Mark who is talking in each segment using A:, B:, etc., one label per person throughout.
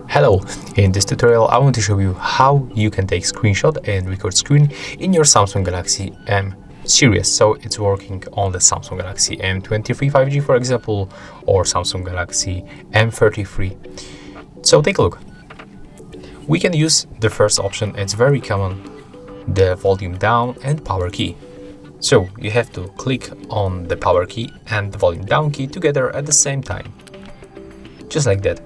A: Hello, in this tutorial I want to show you how you can take screenshot and record screen in your Samsung Galaxy M series. So it's working on the Samsung Galaxy M23 5G, for example, or Samsung Galaxy M33. So take a look. We can use the first option, it's very common, the volume down and power key. So you have to click on the power key and the volume down key together at the same time, just like that.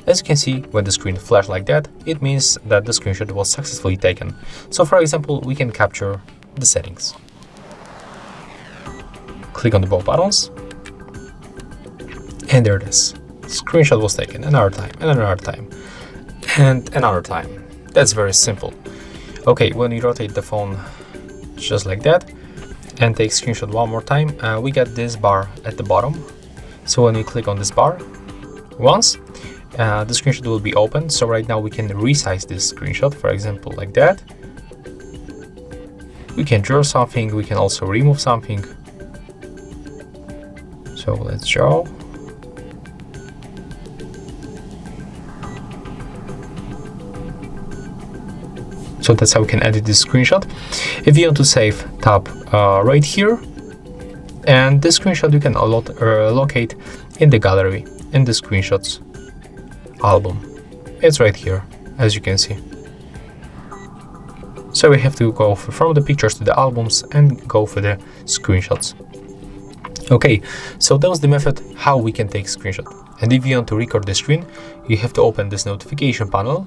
A: As you can see, when the screen flashes like that, it means that the screenshot was successfully taken. So for example, we can capture the settings. Click on the both buttons, and there it is. Screenshot was taken another time, and another time, and another time. That's very simple. Okay, when you rotate the phone just like that, and take screenshot one more time, we get this bar at the bottom. So when we click on this bar once, the screenshot will be open. So right now we can resize this screenshot, for example, like that. We can draw something, we can also remove something. So let's draw. So that's how we can edit this screenshot. If you want to save, tap right here, and this screenshot you can locate in the gallery, in the screenshots album. It's right here, as you can see. So we have to go from the pictures to the albums and go for the screenshots. Okay, so that was the method how we can take screenshot. And if you want to record the screen, you have to open this notification panel,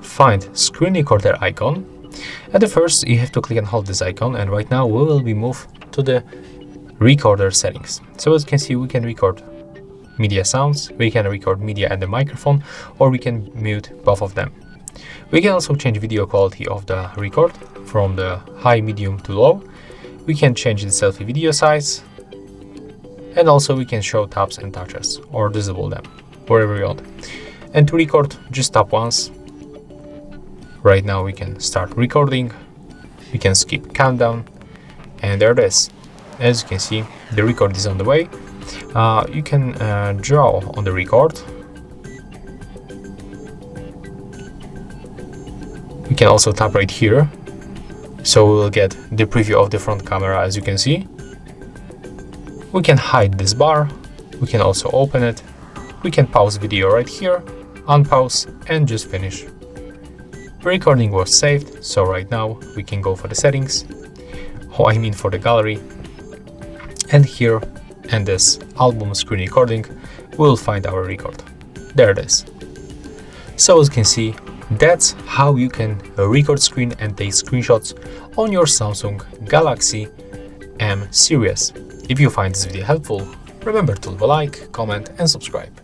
A: find screen recorder icon. At the first you have to click and hold this icon, and right now we will be moved to the recorder settings. So as you can see, we can record media sounds, we can record media and the microphone, or we can mute both of them. We can also change video quality of the record from the high, medium to low. We can change the selfie video size, and also we can show taps and touches or disable them wherever we want. And to record, just tap once. Right now we can start recording, we can skip countdown, and there it is. As you can see, the record is on the way. You can draw on the record. We can also tap right here, so we will get the preview of the front camera, as you can see. We can hide this bar, we can also open it. We can pause video right here, unpause, and just finish. The recording was saved, so right now we can go for the settings, for the gallery, and here and this album screen recording, we'll find our record. There it is. So as you can see, that's how you can record screen and take screenshots on your Samsung Galaxy M series. If you find this video helpful, remember to leave a like, comment and subscribe.